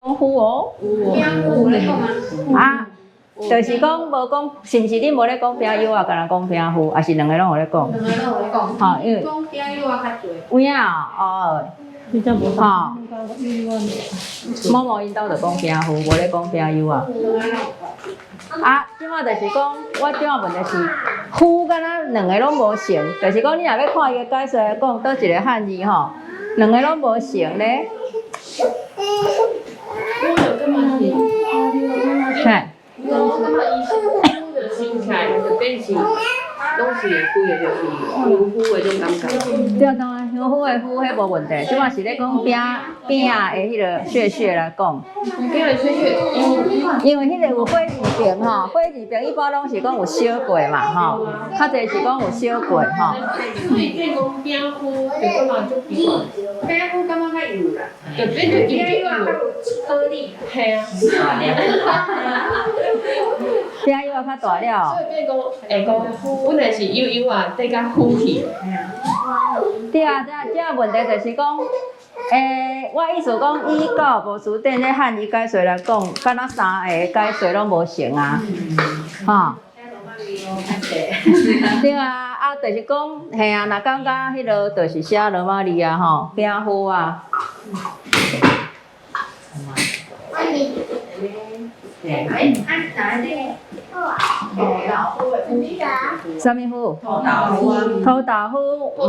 功夫哦。有咧讲吗？啊，就是讲无讲，是毋是你无咧讲饼友啊，干那讲饼夫，还是两个拢有咧讲？两个都有咧讲。吼，因为讲饼友啊较侪。有影哦，你这无吼，某某因兜就讲饼夫，无咧讲饼友啊。啊，即马就是讲，我即马问的是，夫敢若两个拢无成，就是讲你若要看伊个解说来讲，倒一个汉字吼，两个拢无成咧。我有干嘛是？嘿。我感觉伊是的心态，就变是拢是会规个就是夫妇的种感觉。对啊，当然，夫的夫迄无问题，即马是咧讲饼的迄个血血来讲。因为因为迄个有火字边吼，火字边一般拢是讲有烧过嘛吼，较侪是讲有烧过吼。所以变讲饼夫，就感觉足奇怪。饼夫感觉较油啦，就变就饼友啊较有颗粒。系啊。饼友啊较大了。所以变讲会讲，本来是友友啊，得甲夫去。对啊，这问题就是讲，我意思讲，以教无书典咧汉语解说来讲，敢若三个解说拢无成啊，吼。对啊，啊，就是讲，嘿啊，若感觉迄落就是写罗马字啊，吼，饼夫啊。什么夫？土豆腐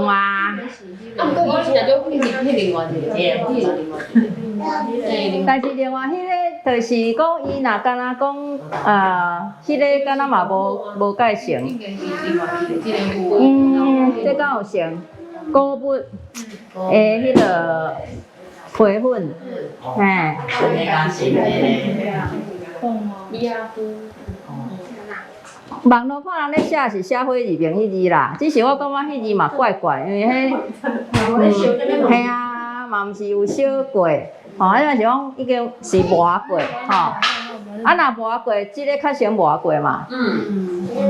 哇！啊，毋过以前就迄另外一个，但是另外迄个就是讲，伊若敢若讲迄个敢若嘛无介成。这敢有成？果物迄个皮粉，嘿。网络看人咧写是写火字边迄字啦，只是我感觉迄字嘛怪怪，因为迄，嘿啊，嘛毋是有烧过，吼，迄个是讲已经是磨过，吼，啊若磨过，即个较先磨过嘛，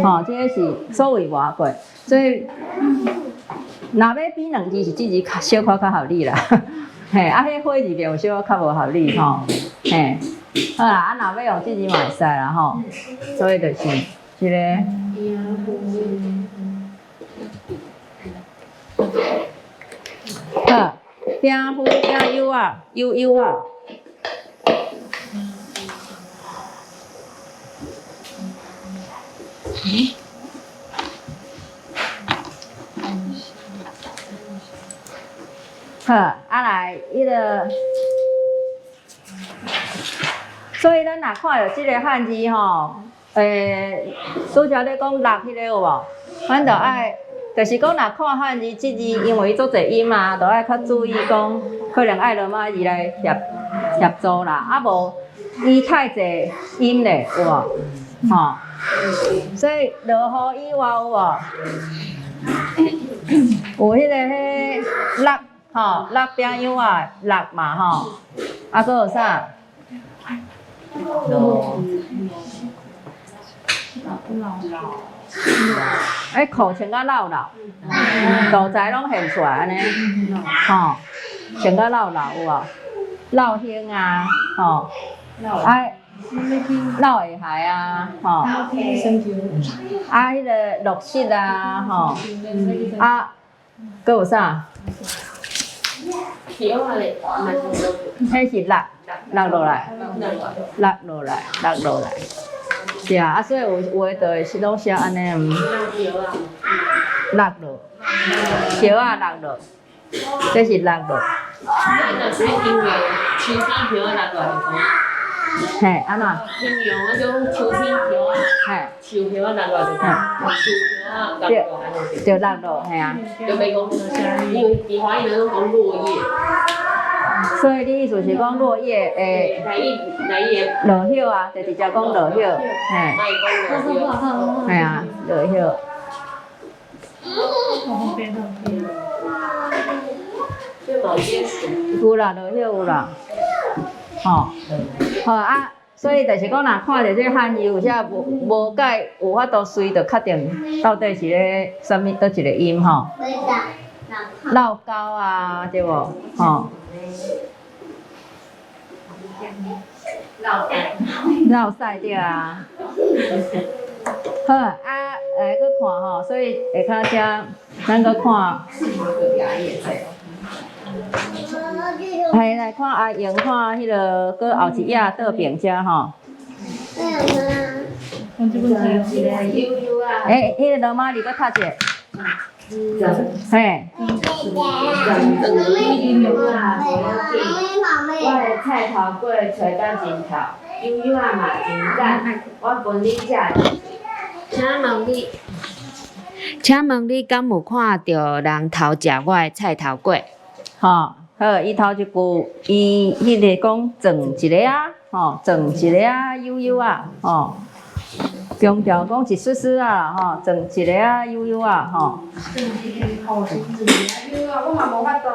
吼，即个是所谓磨过，所以若要比两字是即字小可较合理啦，嘿，啊，迄火字边有小可较无合理吼，嘿，好啦，啊若要用即字嘛会使啦吼，所以就是。一个，好，饼夫饼友啊，友啊。好，啊来，迄个，所以咱若看到即个汉字吼。拄则咧讲六迄个有无？咱着爱，就是讲若看汉字即字，因为伊足侪音嘛，着爱较注意讲，可能爱罗马字来协助啦，啊无伊太侪音咧有无？吼，所以落雨以外有无？有迄个迄六吼，六饼友啊，六嘛吼，啊佫有啥？裤穿甲老，道材拢现出来安尼，吼，穿甲老有无？老胸啊，吼，老下鞋啊，吼，啊，迄个绿色啊，吼，啊，佫有啥？迄是落落来。是啊，所以有诶就会是拢写安尼，落落，桥啊落落，这是落落。就是因为秋天桥落落就讲，嘿，安怎？形容迄种秋天桥啊，嘿，树桥落落就讲，树桥啊落落安尼。就落落，嘿啊。就袂讲，因为伫华语拢讲落叶。所以你意思是讲落叶诶，落叶啊，就直接讲落叶，嘿，系啊，落叶。有啦，落叶有啦，吼，好啊，所以就是讲，若看着这汉字有啥无解，有法度随着确定到底是咧什么倒一个音吼，老高啊，对无？吼。老带。绕赛对啊。好啊，来搁看吼，所以下骹遮咱搁看。来看阿英看迄个，搁后一页倒边遮吼。悠悠啊。迄个罗马里搁读者。嘿。悠悠啊，我的菜头粿吹到真透，悠悠啊嘛真赞，我分你食。请问你敢有看到人偷食我的菜头粿？吼，好，伊头一句，伊迄个讲装一个啊，吼，装一个啊，悠悠啊，吼。强调讲一丝丝啊，吼，装一个啊，悠悠啊，吼。悠悠啊，我嘛无法度。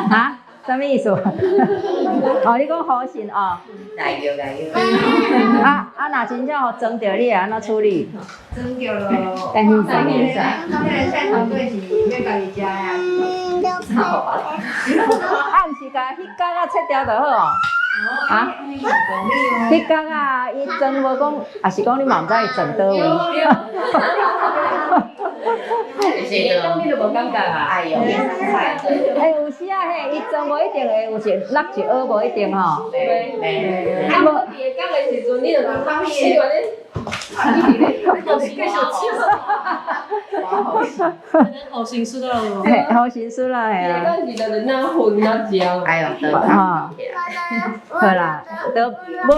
哈？啥物意思？哦，你讲好心哦。来哟。若真正互装着，你会安怎处理？装着咯。但是咱迄个菜头粿是要家己食呀。毋是甲迄角啊切掉就好哦。啊？迄角啊，伊装无讲，也是讲你嘛毋知伊装倒位。讲你都无感觉啊？哎呦，有时啊嘿，伊装无一定会有一落一蚵，无一定吼。啊，无伊会讲的时阵，你就习惯咧。好心思了咯。嘿，好心思啦，嘿啊。讲是就人哪混哪食。哎呦，吼，好啦，都无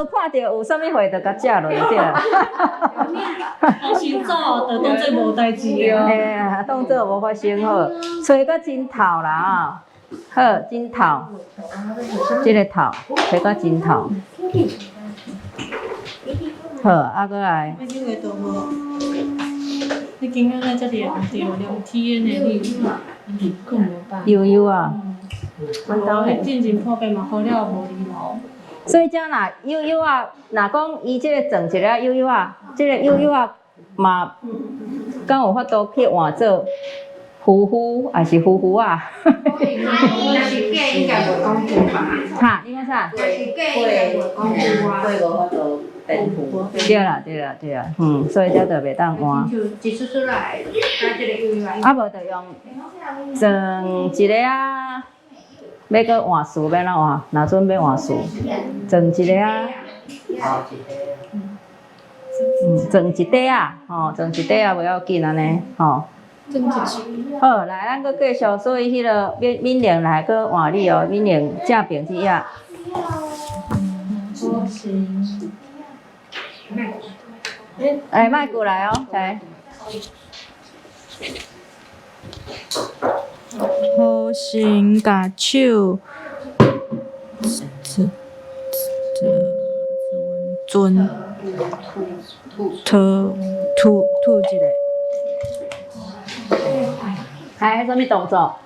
看到有啥物货，就甲食落就对啦。好心做，就当做无代志啊。嘿，当做无发生好，吹甲真透啦吼，好，真透，即个透，吹甲真透。好，啊，搁来。你迄个都无，你今仔日才练着两天的你，悠悠啊，你进前破病嘛，好了无礼貌。所以遮若悠悠啊，若讲伊即个装一个悠悠啊，即个悠悠啊嘛，敢有法度去换做呼呼，还是呼呼啊？若是假应该袂讲呼吧？哈，你讲啥？若是假应该袂讲呼啊。会无法度变呼。对啦，所以遮就袂当换。就一丝丝来，加这个悠悠啊。啊，无就用装一个啊，要搁换数要哪换？若准要换数，装一个啊，装一块啊，吼，装一块啊，袂要紧安尼，吼。好，来，咱搁继续，所以迄个闽玲来搁换你哦，闽玲正平之夜。哎，卖过来哦，来。好心甲手准吐一个。还什么动作？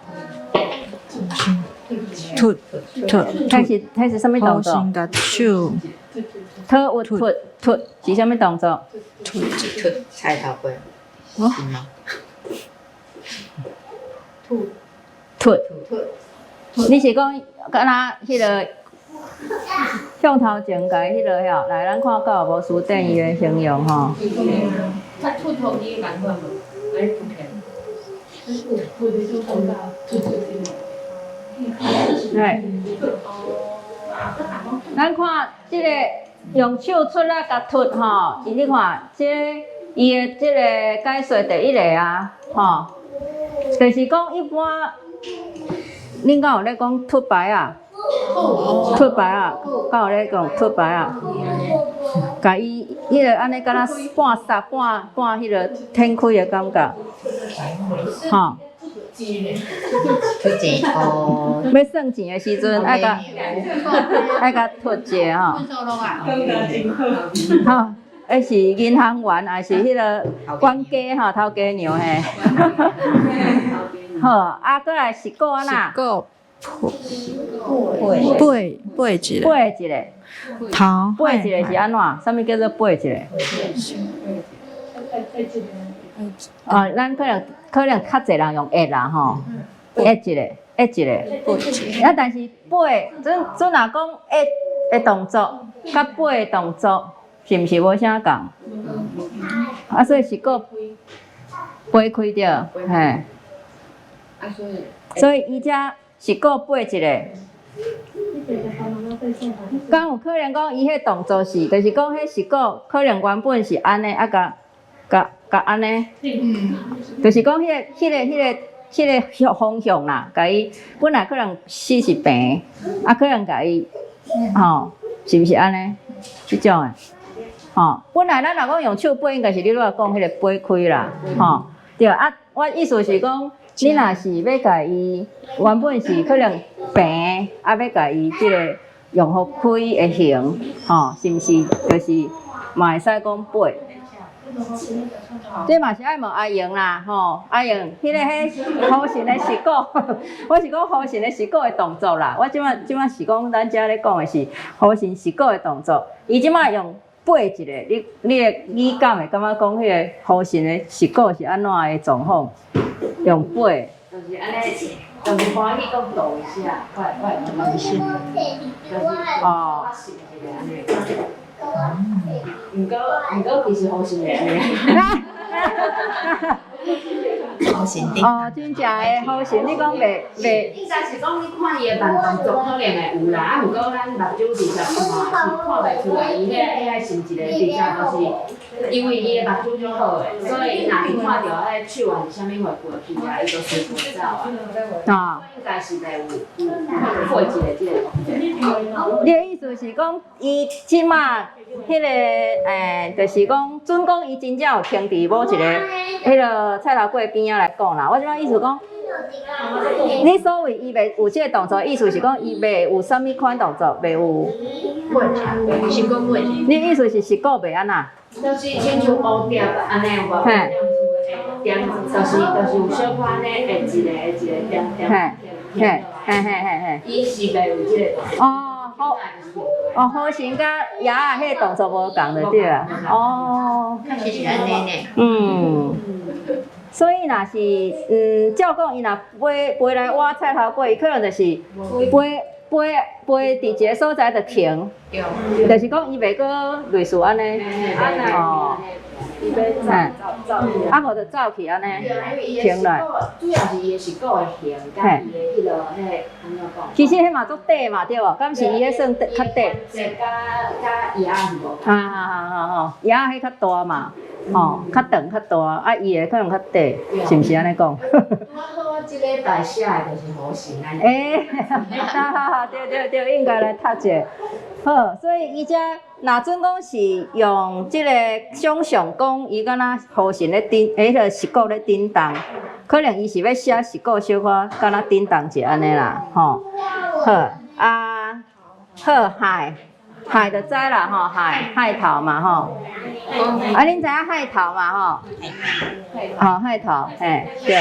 吐，开始什么动作？好心甲手吐是什么动作？菜头粿。哦。吐，你是讲敢若迄个向头前甲迄个吼，来咱看到无书店伊的形容吼。他吐头你敢换无？来吐起。对。咱看即个用手出来甲吐吼，你看即伊的即个解说第一个啊，吼，就是讲一般，恁敢有咧讲吐白啊？吐白啊，敢有咧讲吐白啊？甲伊迄个安尼敢若半杀半迄个天开的感觉，吼。出钱哦。要算钱的时阵，爱甲吐者吼。吼，迄是银行员，还是迄个管家吼，头家娘嘿。好，啊，过来是个安那？个背背一个，背一个，头背一个是安怎？啥物叫做背一个？哦，咱可能较侪人用一啦吼，一个。啊，但是背，准若讲的动作，甲背的动作，是毋是无啥共？啊，所以是个背开着，嘿。所以伊遮是个背一个。敢有可能讲伊迄动作是，就是讲迄是个可能原本是安尼，啊甲安尼，就是讲迄个方向啦，甲伊本来可能死是平，啊可能甲伊吼，是毋是安尼？即种诶，吼，本来咱若讲用手背，应该是你拄仔讲迄个背开啦，吼，对啊，我意思是讲。你若是要甲伊原本是可能平，啊要甲伊即个用互开的形，吼，是毋是？就是嘛会使讲背。这嘛是爱问阿莹啦，吼，阿莹，迄个好神的石鼓，我是讲好神的石鼓的动作啦。我即摆是讲咱遮咧讲的是好神石鼓的动作，伊即摆用背一个，你敢会感觉讲迄个好神的石鼓是安怎的状况？用背，就是安尼，就是欢喜讲抖一下，快慢些，就是哦，毋过其实好是安尼。好神的。哦，真正诶好神，你讲袂？应该是讲你看伊诶慢动作可能会有啦，啊，毋过咱目睭直接看是看袂出来，伊迄个是一个直接就是因为伊诶目睭就好诶，所以伊若是看到迄手还是啥物会过去啊，伊就随过走啊。啊，应该是会有过一个即个动作。你诶意思是讲，伊即马迄个就是讲，准讲伊真正有停伫某一个迄个菜头粿边仔来讲啦。我即摆意思讲，你所谓伊袂有即个动作，意思是讲伊袂有啥物款动作，袂有。是讲袂。你意思是石鼓袂安那？就是亲像乌蝶安尼有无？嘿。点就是有小可安尼一个点。嘿。伊是袂有即个。哦，好。哦，好神甲爷仔迄个动作无共就对啊。哦。看起来安尼呢。嗯。所以若是照讲伊若飞来挖菜头粿，伊可能就是飞伫一个所在就停，就是讲伊袂过类似安尼。哦。伊要走，啊无就走去安尼停落。主要是伊的石鼓的形，甲伊的迄个安怎讲？其实迄嘛足短嘛对无？敢是伊迄算较短？甲鸭是无？鸭迄较大嘛，吼，较长较大，啊伊的可能较短，是毋是安尼讲？我即礼拜写的就是好神安尼。对，应该来读者。好，所以伊遮若准讲是用即个想象讲，伊敢若好神咧迄个石鼓咧叮当，可能伊是要写石鼓小可敢若叮当者安尼啦，吼。好好海就知啦吼，海头嘛吼。啊，恁知影海头嘛吼？海头，嘿，对。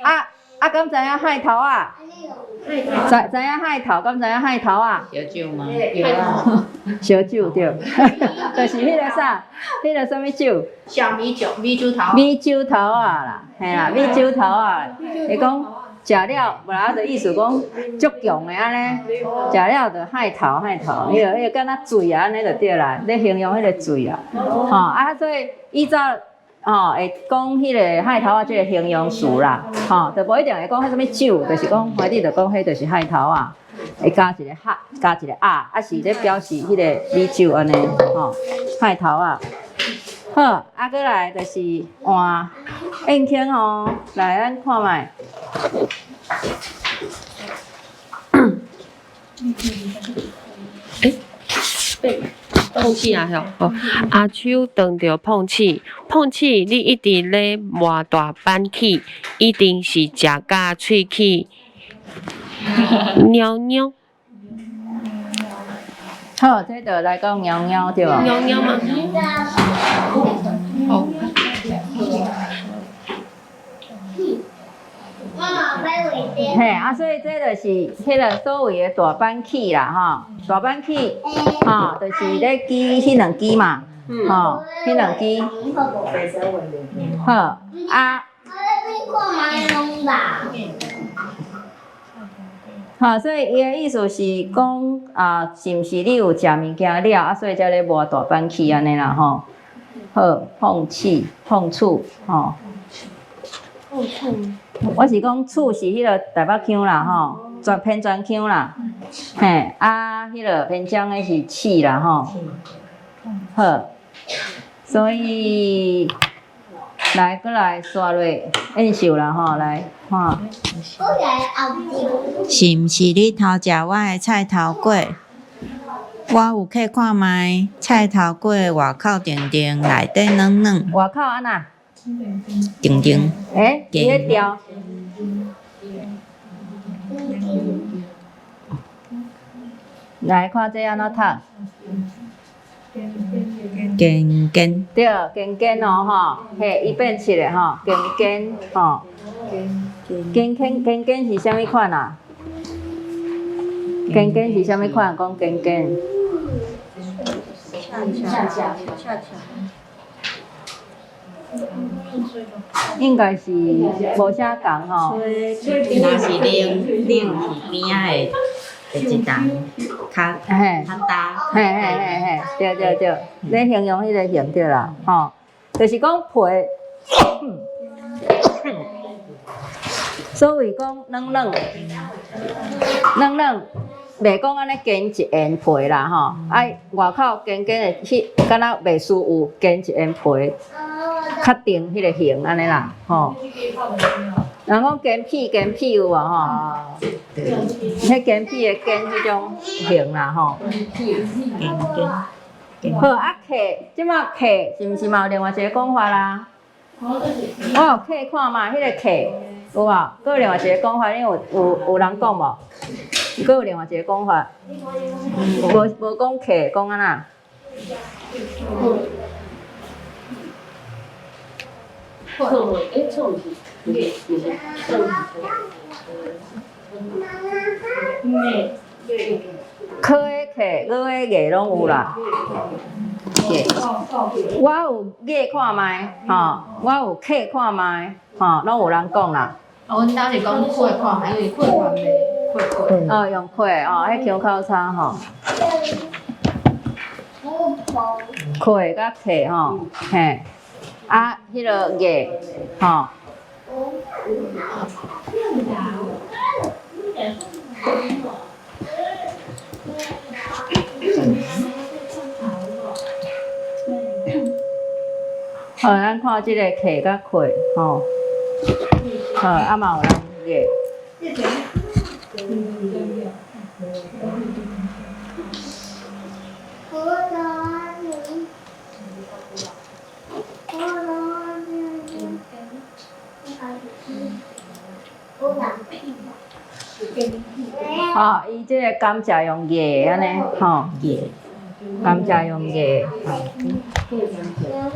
啊，敢知影海头啊？知影海头，敢知影海头啊？小酒吗？烧酒对，就是迄个啥，迄个什么酒？小米酒，米酒头。米酒头啊啦，嘿啦，米酒头啊。伊讲食了，无啦，就意思讲足强的安尼，食了就海头，迄个敢若水啊安尼就对啦，咧形容迄个水啊，吼所以依照。会讲迄个海头啊，即个形容词啦，就无一定会讲迄什物酒，就是讲反正就讲迄就是海头啊，会加一个哈，加一个啊，是咧表示迄个米酒安尼，海头啊。好，过来就是换印轻吼，来咱看卖。碰气啊，吼！阿手撞着碰气，你一直咧磨大板起，一定是食甲喙齿喵。好，这就来讲喵对吧？喵吗？好。嘿，所以这就是迄个所谓的大板起啦，大板起，就是咧记迄两支嘛，迄两支。好，哈，所以伊的意思是讲啊，是毋是你有食物件了，啊，所以才咧磨大板起安尼啦吼。好，碰气、碰触，吼。我是讲触是迄个台北腔啦吼，偏专腔啦。嘿，啊，迄个偏江的是气啦吼。好，所以来过来刷落演奏啦吼，来看。是毋是你偷食我的菜头粿？我有去看卖，菜头粿外口定定，内底软软，外口安那？定定。伊迄调。来看这安怎读？尖尖，对，尖尖哦吼，嘿，伊变切的吼，尖尖吼，尖是啥物款啊？尖尖是啥物款？讲尖尖。应该是无啥共吼。若是冷去边仔的一重，较大。嘿，对，你形容迄个形对啦，吼，就是讲皮，所谓讲软，袂讲安尼煎一圆皮啦吼，外口煎的迄，敢若袂输有煎一圆皮，较定迄个形安尼啦，吼。人讲煎皮有无吼？迄煎皮的煎迄种形啦吼。好啊，客，即马客是毋是嘛有另外一个讲法啦？我有客看嘛，迄个客有无？佫有另外一个讲法，你有人讲无？佫有另外一个讲法，无讲客，讲安那？科的客，我的艺拢有啦。我有艺看卖，吼，我有客看卖，吼，拢有人讲啦。阮兜是讲会看卖，因为会看卖，会。哦，用会哦，迄腔口差吼。会甲客吼，嘿，啊，迄个艺吼。好，咱看即个客甲会吼，好，啊嘛有人艺。哦，伊即个甘蔗用叶安尼，吼，甘蔗用叶。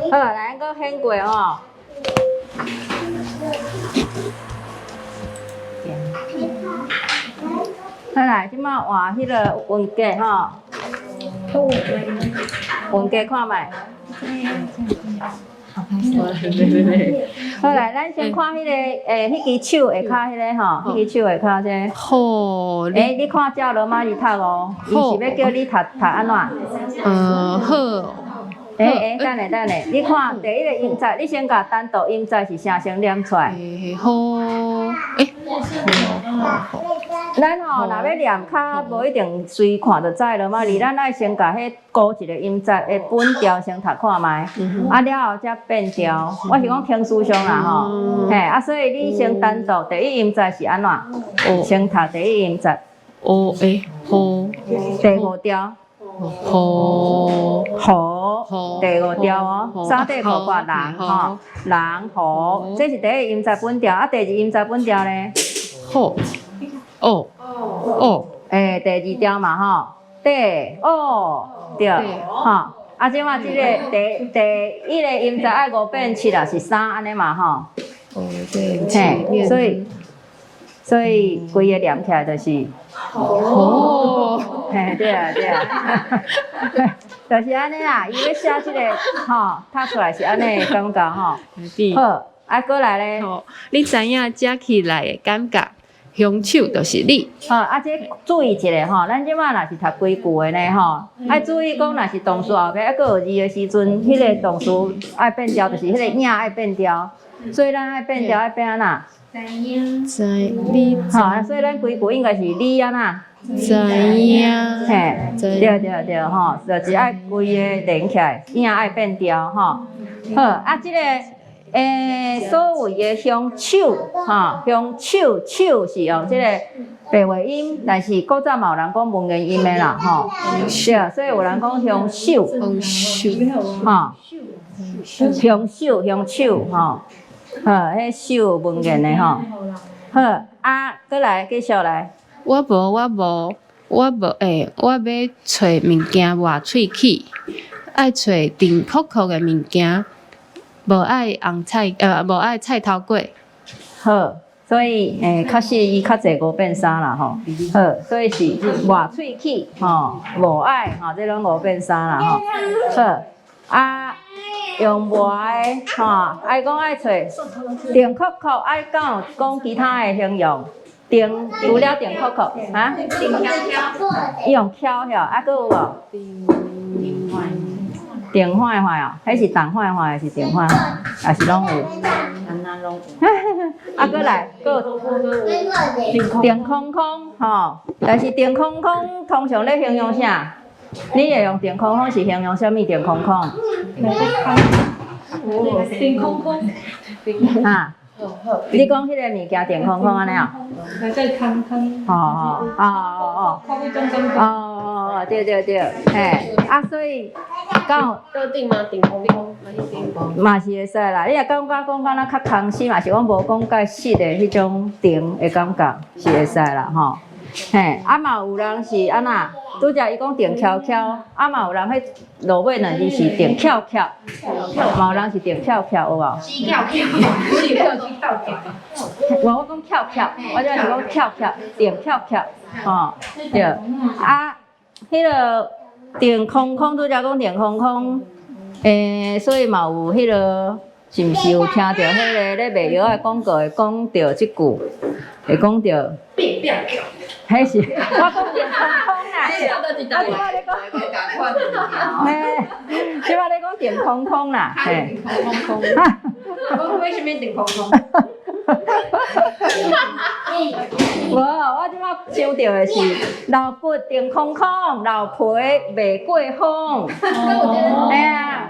好，来，咱佫显过吼。好来，即摆换迄个文革吼，文革看卖。好来，咱先看迄个迄支手下骹迄个吼，迄支手下骹这。好，你看照罗马字读哦，伊是要叫你读安怎？好。等下，你看第一个音节，你先甲单独音节是啥先念出来。好，咱吼若要念较无一定随看就知罗马字，咱爱先甲迄高一个音节的本调先读看卖，啊了后才变调。我是讲听书上啦吼，嘿，啊所以你先单独第一音节是安怎？先读第一音节。好。第五调。好，第五调哦，三底五八人吼，人好，这是第一音节本调，啊，第二音节本调咧，好，第二调嘛吼，对，对，吼，啊，即马即个第一个音节爱5变7啦，是3安尼嘛吼，嘿，所以规个念起来就是，嘿，对啊，就是安尼啦，伊要写即个吼，读出来是安尼感觉吼。好，啊，过来咧。你知影食起来的感觉？凶手就是你。吼，这注意一下吼，咱即摆若是读规句的呢吼，爱注意讲，若是动词后壁还佫有字的时阵，迄个动词爱变调，就是迄个影爱变调，所以咱爱变调爱变安那？知你吼，所以咱规句应该是你安那？知影，嘿，对吼，就是爱规个连起来，影爱变调吼。好，即个所谓的凶手吼，凶手是用即个白话音，但是古早嘛有人讲文言音的啦吼。对，所以有人讲凶手，吼，凶手吼，好，迄手文言的吼。好，搁来继续来。我要找物件换喙齿，爱找甜酷酷的物件，无爱菜头粿。好，所以确实伊较济五变三啦吼。好，所以是换喙齿吼，无爱吼，这拢五变三啦吼。好，用外的吼，爱讲爱找甜酷酷，爱敢有讲其他的形容？除了甜酷酷，啊？用翘遐，佫有无？电坏坏哦，迄是动坏坏，还是电坏坏，还是拢有？拢有。佫来，佫有电空空吼，但是电空空通常咧形容啥？你会用电空空是形容啥物？电空空？电空空。啊？你讲迄个物件电空空安尼哦？来再空。对，嘿，所以讲特定吗？顶空空，嘛是会使啦。你若感觉讲敢若较空虚嘛，是讲无讲介实的迄种定的感觉是会使啦吼。嘿，嘛有人是安那，拄则伊讲定翘翘，嘛有人迄落尾两字是定翘翘，嘛有人是定翘翘有无？我讲翘翘，我这是讲翘翘，定翘翘，吼，对。迄个电空空，拄则讲电空空，所以嘛有迄个，是毋是有听到迄个咧卖药的广告会讲到即句，会讲到，迄是我讲电空空啦，即摆咧讲电空空啦，嘿，我为什么电空空？无，我即摆想到的是老骨电空空，老皮袂过风。哎呀，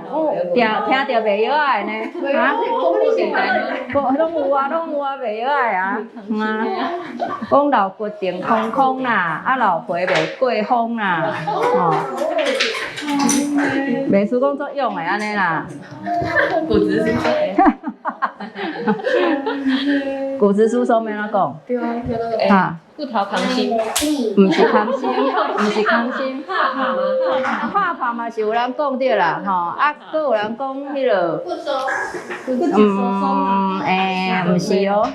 听到袂晓爱呢？啊？拢有啊，袂晓爱啊。讲老骨电空空啦，老皮袂过风啦，吼。袂输讲作用的安尼啦。骨质疏松。骨质疏松要安怎讲？对啊，哈，骨头空心，毋是空心，拍拍嘛是有人讲对啦，吼，佫有人讲迄落，毋是哦。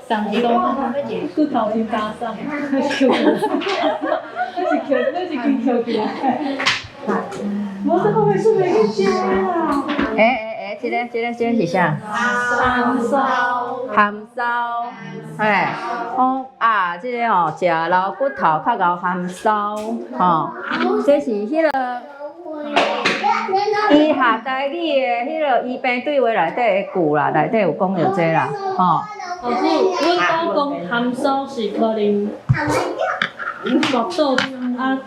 上一种骨头先搭上，那是翘起来。我这个会是哪个家啊？这个是啥？含梢，这个哦，食老骨头较敖含梢，吼，这是迄个医学台语的迄个医病对话内底的句啦，内底有讲到这啦，吼。老师，阮兜讲含梢是可能目肚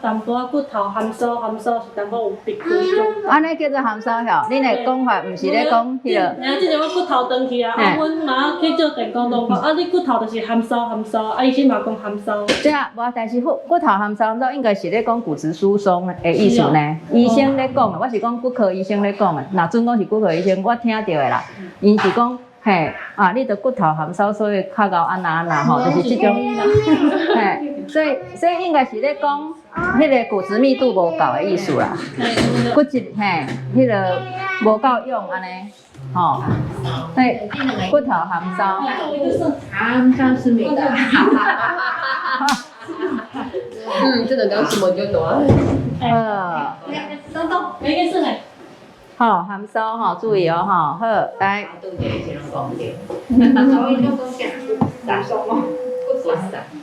淡薄仔骨头含梢是淡薄有鼻嗰种。安尼叫做含梢吼，恁的讲法毋是咧讲迄个。即阵我骨头长去啊，阮妈去做电工都讲，你骨头就是含梢，医生嘛讲含梢。对啊，无，但是骨头含梢应该是咧讲骨质疏松的意思呢。医生咧讲的，我是讲骨科医生咧讲的。若准讲是骨科医生，我听到的啦，因是讲。你着骨头含梢，所以较敖安那吼，就是即种，所以应该是咧讲，迄个骨质密度无够的意思啦，骨质迄个无够用安尼，吼，骨头含梢，含梢是美的，真的讲什么就懂。没件事呢。好，含梢吼，注意哦吼，好，来。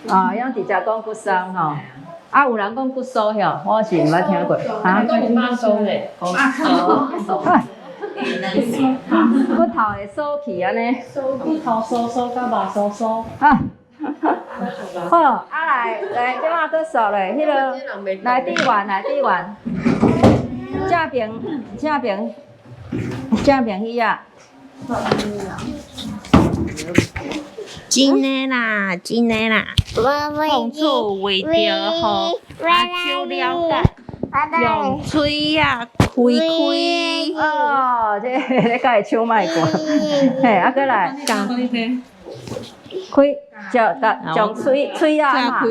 哦，用直接讲骨松吼。啊，有人讲骨酥晓，我是毋捌听过。啊，都有妈收嘞，骨头会酥去安尼。骨头酥酥甲肉酥酥。啊，好，啊来，即马搁熟咧，迄个来底丸，正平鱼啊。真的啦，碰触为着互阿秋了解，用嘴啊开。哦，这你甲伊手卖过，嘿，啊搁来，开将嘴啊嘛，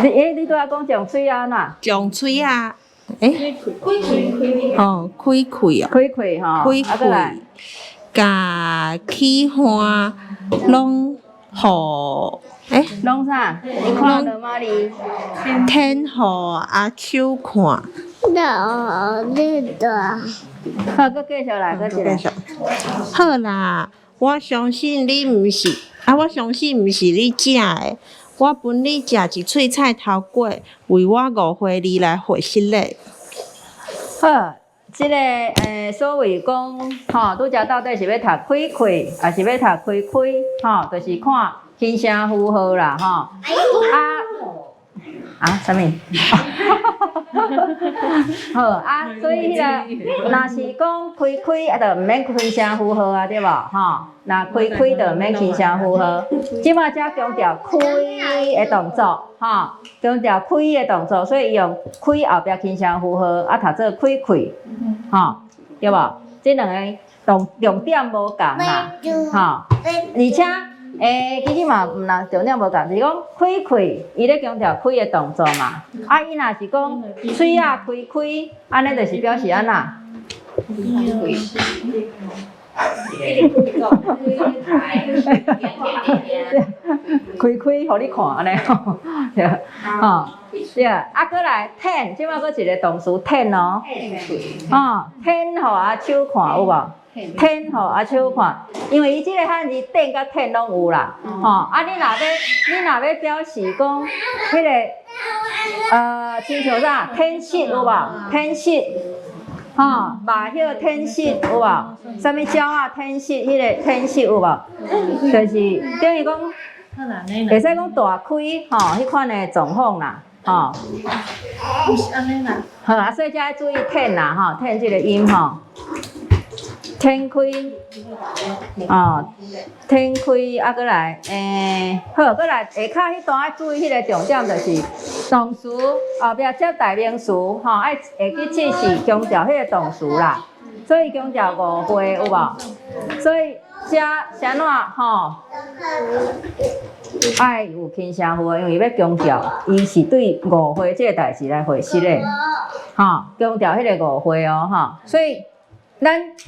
你拄仔讲将嘴啊嘛，将嘴啊，哦，开哦，开吼，啊搁来，甲起花拢互弄啥？你看到哪里？天互阿秋看。好，搁继续来，搁一个。好啦，我相信你毋是，我相信毋是你食的。我分你食一喙菜头粿，为我误会你来回失礼。好，即个所谓讲，吼，拄则到底是要读开，还是要读开，吼，就是看轻声符号啦，吼。啥物？好啊，所以迄个若是讲开啊，就毋免轻声符号啊，对无？吼，若开就毋免轻声符号。即马才强调开的动作，吼，强调开的动作，所以用开后壁轻声符号啊，读做开，吼，对无？即两个重点无共啦，吼，而且。其实嘛，毋若重点无共，是讲开，伊咧强调开的动作嘛。啊，伊若是讲嘴啊开，安尼就是表示安那？开，互你看安尼吼，对，吼，对，啊，搁来舔，即摆搁一个动词舔哦，舔互阿手看有无？舔吼阿手看，因为伊即个汉字顶甲舔拢有啦，吼，啊你若要表示讲迄个亲像啥舔色有无？舔色，吼，马歇舔色有无？啥物鸟啊舔色，迄个舔色有无？就是等于讲，袂使讲大开吼，迄款的状况啦，吼。安尼啦。好啊，所以才要注意舔啦，吼，舔即个音吼。天开，天开，啊，搁来，好，搁来下骹迄段爱注意迄个重点，就是动词后壁接代名词，吼，爱会记起是强调迄个动词啦，所以强调误会有无？所以遮是安怎吼？爱有轻声符号，因为要强调，伊是对误会这个代志来回失的，吼，强调迄个误会哦，吼，所以。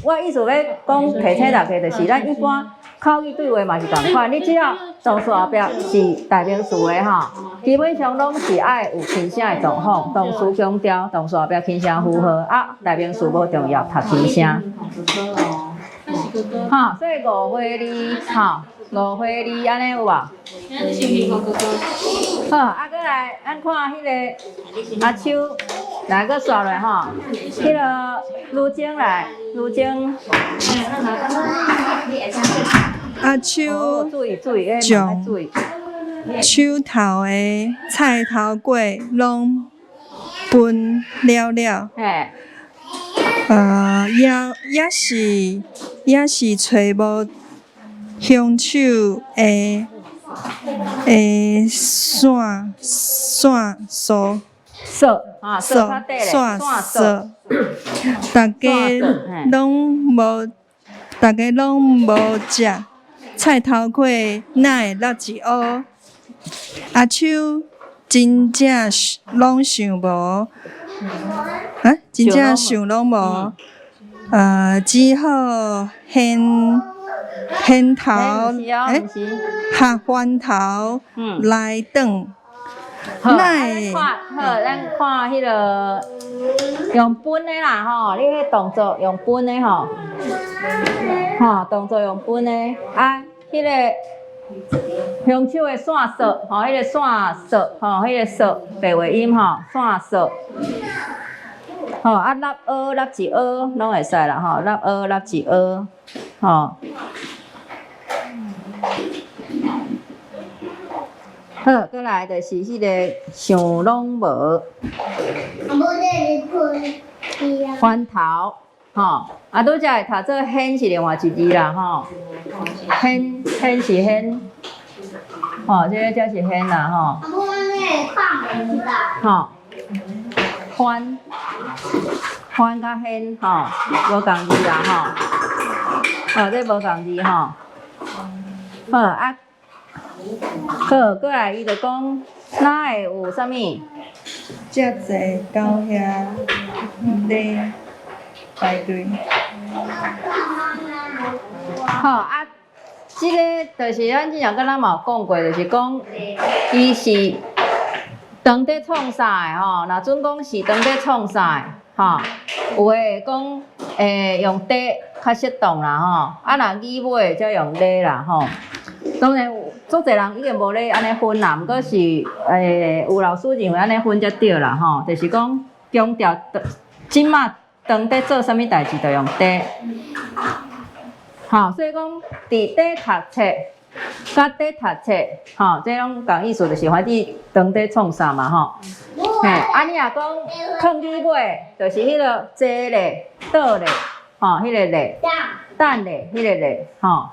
我意思要讲提醒大家，就是咱一般口语对话嘛是同款，你只要动词后壁是代名词的吼，基本上拢是爱有轻声的状况，动词强调，动词后壁轻声符号啊，代名词无重要，读轻声。吼，所以误会你，吼，误会你安尼有无？好，啊，搁来，咱看迄个阿秋，来搁刷落吼，迄个女精来，女精。阿秋将手头的菜头粿拢分了。嘿。也是找无凶手的线索，大家拢无食菜头粿，哪会落一乌？阿秋真正拢想无，真正想拢无。只好牵头，合翻头来转。好，咱看迄个用分的啦吼，你迄动作用分的吼，动作用分的啊，迄个胸手的线索，吼，迄个线索，吼，迄个索白话音吼，线索。吼，啊，立蚵、立一蚵拢会使啦，吼，立蚵、立一蚵，吼。好，过来就是迄个想拢无，翻头，吼，啊，拄则会读做hen是另外一字啦，吼，hen 是 hen， 吼，这个才是 hen 啦，吼，吼，翻甲 hen， 吼，无共字啦，吼，这无共字吼，好啊。好，过来伊就讲，哪会有啥物？遮济狗遐咧排队。好啊，即个就是咱之前敢若嘛有讲过，就是讲，伊是当地创啥的吼？若准讲是当地创啥的吼？有诶讲用地较适当啦吼，啊若语尾则用咧啦吼。当然有足侪人已经无咧安尼分啦，毋过是有老师认为安尼分才对啦吼，就是讲强调即马当地做啥物代志就用地，吼，所以讲伫地读册，甲地读册，吼，这拢共意思就是反正当地创啥嘛吼，嘿，啊你若讲放语尾，就是迄个坐咧、倒咧，吼，迄个咧、等咧，迄个咧，吼。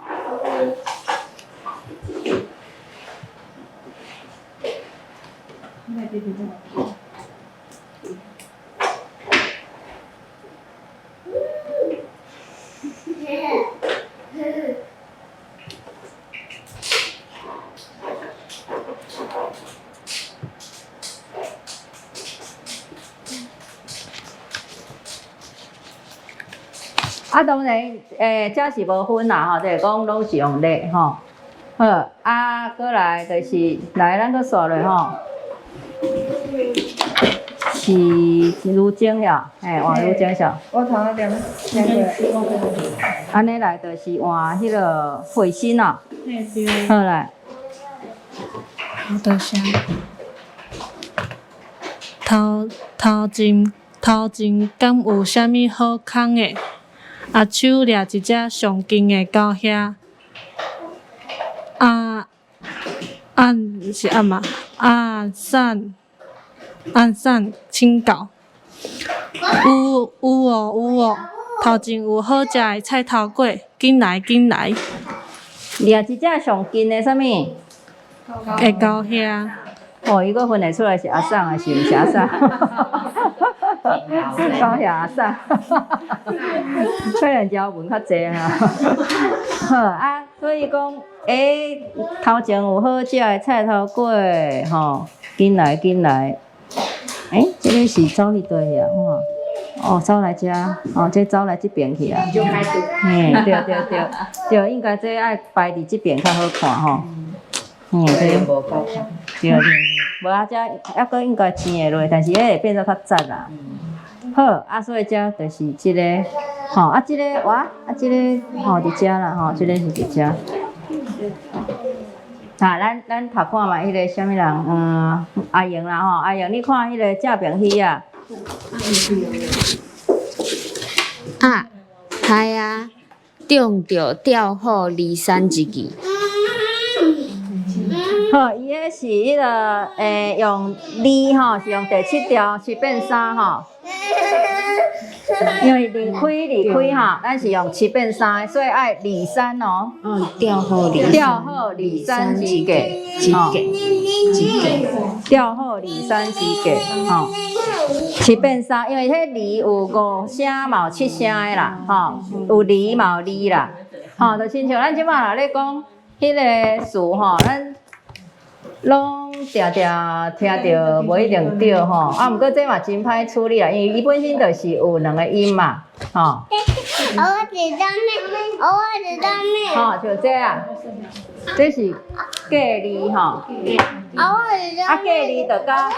啊，当然，这是无分啦吼，就是讲拢是用咧吼。好，啊，过来就是来，咱搁说落吼，是如精了，换如精小。我头一点过。安尼来就是换迄个会心哦。好来。我倒写。头前敢有啥物好康的？阿手掠一只上近的狗遐。是嘛？暗散青狗。有哦，头前有好食的菜头粿，紧来。掠一只上近的啥物？会狗遐。哦，伊佫分得出来是阿送还是毋是阿送？高下阿送，虽然条文较济啊。好啊，所以讲，头前有好食的菜头粿，吼，紧来。这个是走去倒去啊，哇！哦，走来遮，哦，这走来这边去啊。对，应该这爱摆伫这边较好看吼。对，无够看。对，无啊，遮还佫应该青会落，但是迄会变做较杂啦。好，啊，所以遮就是即个，吼，啊，即个哇，啊，即个吼伫遮啦，吼，即个是伫遮。咱读看嘛，迄个啥物人，阿莹啦，吼，阿莹，你看迄个正平鱼啊。系啊，中着钓好2、3一记。好，伊迄是迄个用2吼，是用第7条7变3吼。因为离开吼，咱是用7变3，所以爱2、3哦。钓好2、3之计，吼，钓好2、3之计，吼，7变3，因为迄离有5声嘛，有7声的啦，吼，有离嘛有离啦，吼，就亲像咱即马若咧讲迄个词吼，咱拢定听着无一定对吼，啊，毋过这嘛真歹处理啦，因为伊本身就是有2个音嘛，吼。吼，就这啊，这是隔离吼。啊，隔离就甲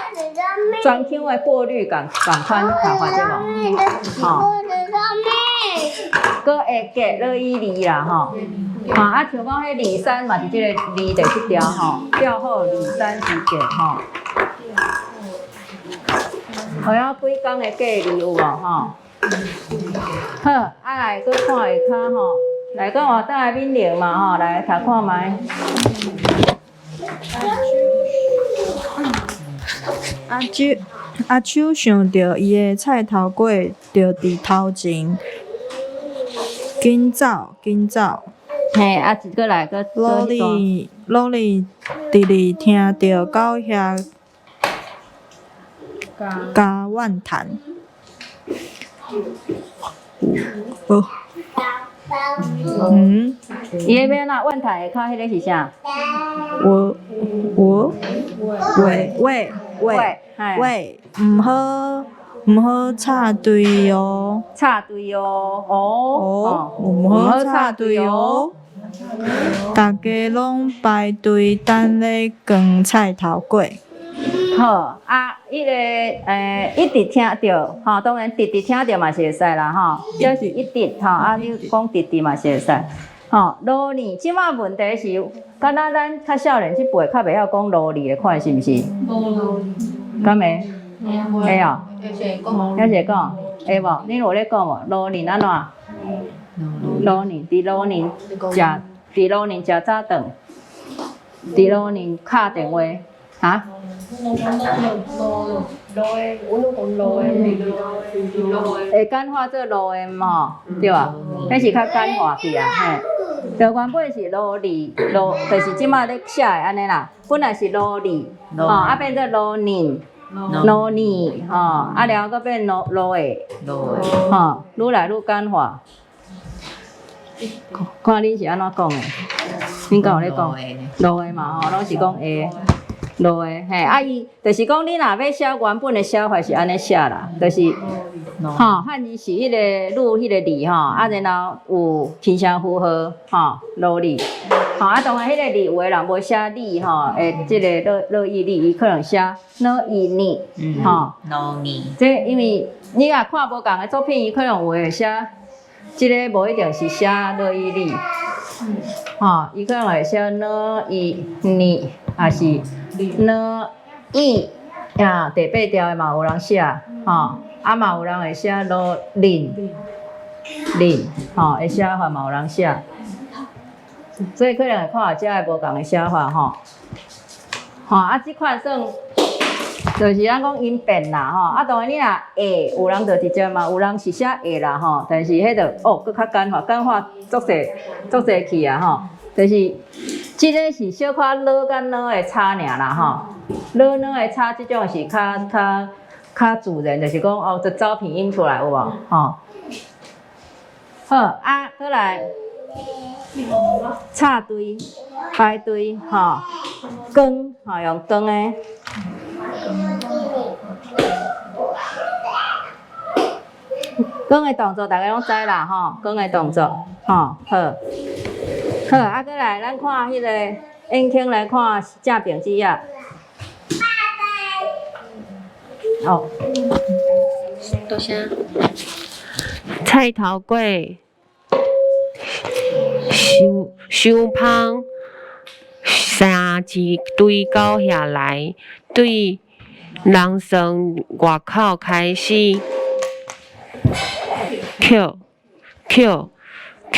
全腔的过滤共款读法对无？吼。搁会隔落伊离啦吼。啊，像讲迄离山嘛是即个离第7条吼，调好离山之计吼。我要几工的计离有无吼？好，啊来搁看下骹吼，来搁换倒来闽玲嘛吼，来读看觅。阿秋想着伊的菜头粿就伫头前，紧走紧走。嘿，啊，一个来个努力直直听着到遐加怨叹。哦，伊迄边啊，问台下骹迄个是啥？喂，嘿，毋好插队哦。插队哦，毋好插队哦。大家拢排队等咧卷菜头粿。好啊，迄个一直听着吼，当然直直听着嘛是会使啦吼，要是一直吼啊，你讲直直嘛是会使。吼，罗尼，即马问题是，敢若咱较少年即辈较袂晓讲罗尼的款是毋是？敢会？会哦。要是讲，会无？你有咧讲无？罗尼安怎？罗尼，伫罗尼食早顿，伫罗尼敲电话，哈？会简化做罗 M 吼，对啊，迄是较简化去啊，嘿。就原本是罗尼，就是即马咧写的安尼啦，本来是罗尼，吼，啊变做罗尼，罗尼，吼，啊然后搁变罗诶，吼，愈来愈简化。看恁是安怎讲诶？恁敢有咧讲？罗诶嘛，吼，拢是讲诶。落诶，嘿，啊伊就是讲，你若要写原本诶写法是安尼写啦，就是吼，汉字是迄个录迄个字吼，啊然后有平常符号吼，落字，吼啊当然迄个字有诶人无写字吼，诶，即个乐意字伊可能写乐意你，吼，这因为你若看无共诶作品，伊可能有会写，即个无一定是写乐意字，吼，伊可能会写乐意你，也是。呢伊呀，第8条的嘛有人写，吼，啊嘛有人会写罗林，吼，会写法嘛有人写，所以可能会看遮个无共的写法吼，吼啊，即款算就是咱讲音变啦吼，啊当然你若下有人就直接嘛，有人是写下啦吼，但是迄个佫较简化足济去啊吼，就是。即个是小可老甲老的差尔啦吼，老的差即种是较自然，就是讲哦，就走鼻音出来有无吼？好啊，再来插队排队吼，卷吼用卷的。卷的动作大家拢知啦吼，卷的动作吼好。好，啊，再来，咱看迄个眼睛来看正平之啊。哦，多谢。菜头粿，伤芳，三字对到遐来，对人生外口开始，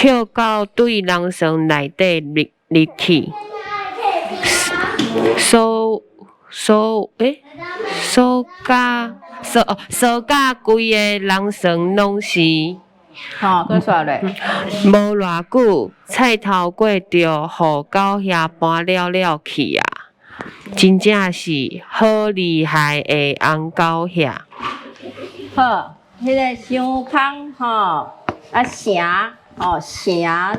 扣到对人生内底入去，所甲规个人生拢是。好，搁刷咧。无偌久，菜头粿就互到遐搬了去啊！真正是好厉害的翁到遐。好，迄个伤芳吼，啊城。哦，城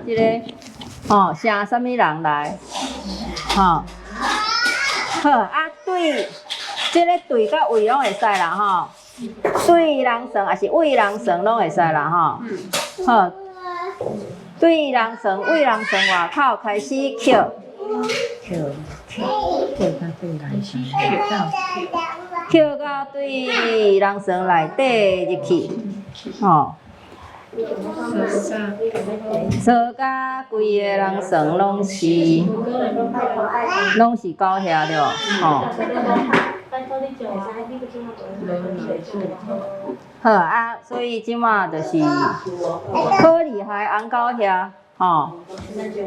即个，哦，城啥物人来？吼，好啊，对，即个对甲位拢会使啦吼，对人算也是为人算拢会使啦吼。好，对人算、为人算外口开始扣到对人算内底入去，吼。说甲规个人算拢是高遐着，吼。好啊，所以即马就是可厉害红高遐，吼，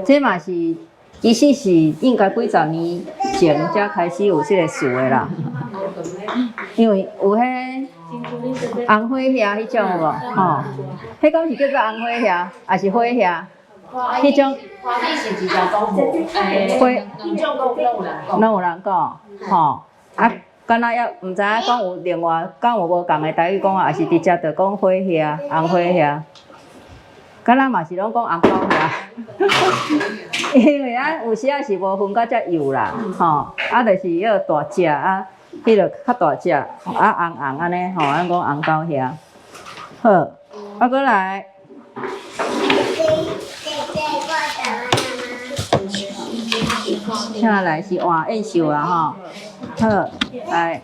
这嘛是其实是应该几十年前才开始有即个事的啦，因为有迄红火遐迄种有无？吼，迄敢是叫做红火遐，还是火遐？迄种花艺是真正讲无，迄种讲拢有人讲，吼啊。敢若也毋知影讲有另外讲有无共的台语讲啊，还是直接着讲火遐、红火遐。敢若嘛是拢讲红高遐，因为咱有时仔是无分到遮幼啦，吼，啊，就是迄个大只啊，迄个较大只啊，红红安尼，吼，咱讲红高遐。好，啊，过来。请来是换演秀啦，吼。好，来。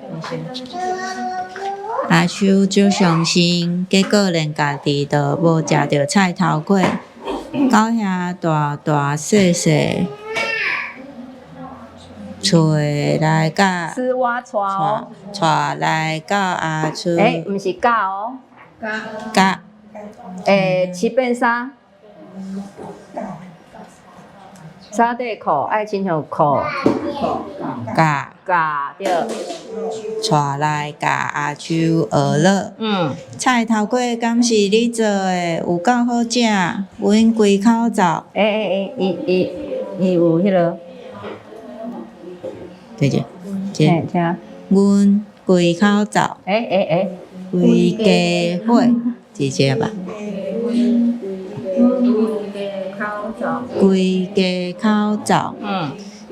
阿秋就相信，结果连家己都无食着菜头粿，到遐大细细，找来甲丝袜带哦，带来到阿秋。毋是甲哦，甲7变3。衫底裤爱亲像裤，甲对，带来甲阿秋学了。菜头粿敢是你做诶？有够好食，阮规口走。伊有迄落，对者，听，阮规口走，规家伙，是这吧？规家口走，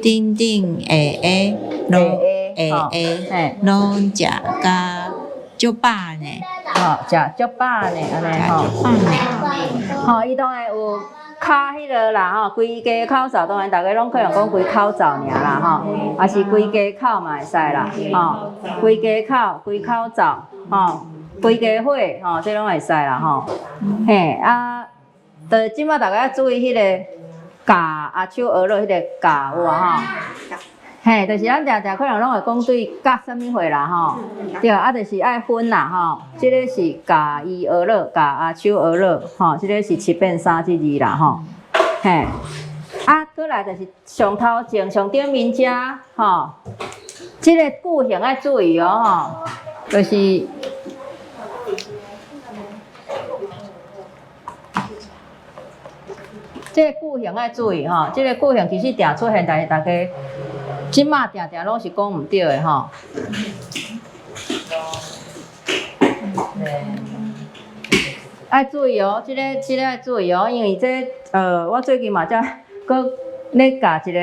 顶下拢食甲足饱呢。吼，食足饱呢，安尼吼。吼，伊当然有骹迄落啦，吼，规家口罩当然大家拢可能讲规口罩尔啦，吼，也是规家口嘛会使啦，吼，规家口、规口罩，吼，规家伙，吼，这拢会使啦，吼。嘿，啊，就即马大家注意迄个教阿手学落迄个教有啊，吼。嘿，就是咱常常可能拢会讲对教啥物货啦，吼，对，啊，就是爱分啦，吼，即个是教伊学落，教阿手学落，吼，即个是7变3即字啦，吼，嘿，啊，过来就是上头前上顶面遮，吼，即个句型爱注意哦，吼，就是。这个句型爱注意吼，这个句型其实定出现，但是大家即马定拢是讲毋对的吼。爱注意哦，这个爱注意哦，因为这我最近嘛才搁咧教一个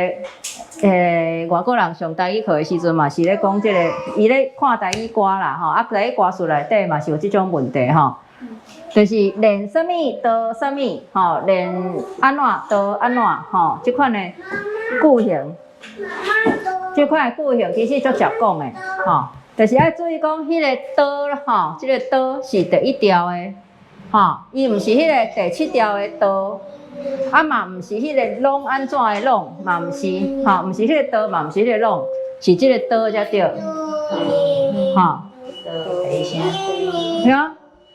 外国人上台语课的时阵嘛，是咧讲这个，伊咧看台语歌啦吼，啊台语歌词内底嘛是有即种问题吼。就是练什么到什么，吼，练安怎到安怎，吼，即款的句型，即款的句型其实足少讲的，吼，就是爱注意讲迄个刀啦，吼，即个刀是第1条的，吼，伊毋是迄个第7条的刀，啊嘛毋是迄个拢安怎的拢，嘛毋是，吼，毋是迄个刀，嘛毋是迄个拢，是即个刀才对，吼，听。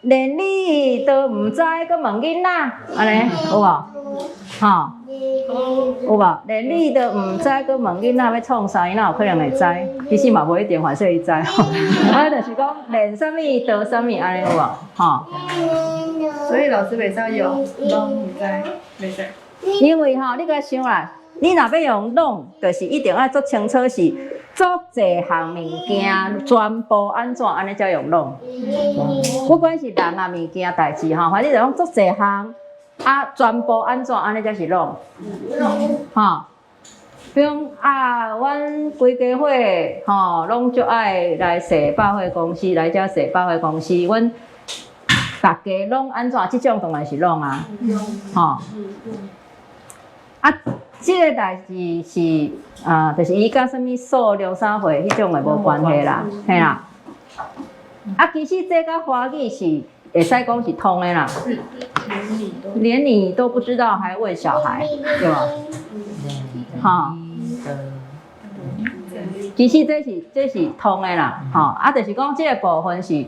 连你都毋知，搁问囡仔，安尼有无？吼，有无？连你都毋知，搁问囡仔要创啥，伊哪有可能会知？其实嘛无一定，反正伊知。啊，就是讲练啥物到啥物，安尼有无？吼。所以老师袂使用拢毋知，袂使。因为吼，你甲想啦，你若要用拢，就是一定要做清楚是。足侪项物件，全部安怎安尼才用拢？不管是人啊、物件、代志吼，反正就讲足侪项，啊，全部安怎安尼才是拢？吼，比如啊，阮规家伙吼，拢足爱来踅百货公司，来遮踅百货公司，阮大家拢安怎？即种当然是拢啊，吼，啊。即个代志是就是伊甲啥物数量啥货迄种诶无关系啦，嘿啦。啊，其实这甲华语是会使讲是通的啦，连你都不知道还问小孩，对吧？哈、其实这是通的啦，就是讲这个部分是，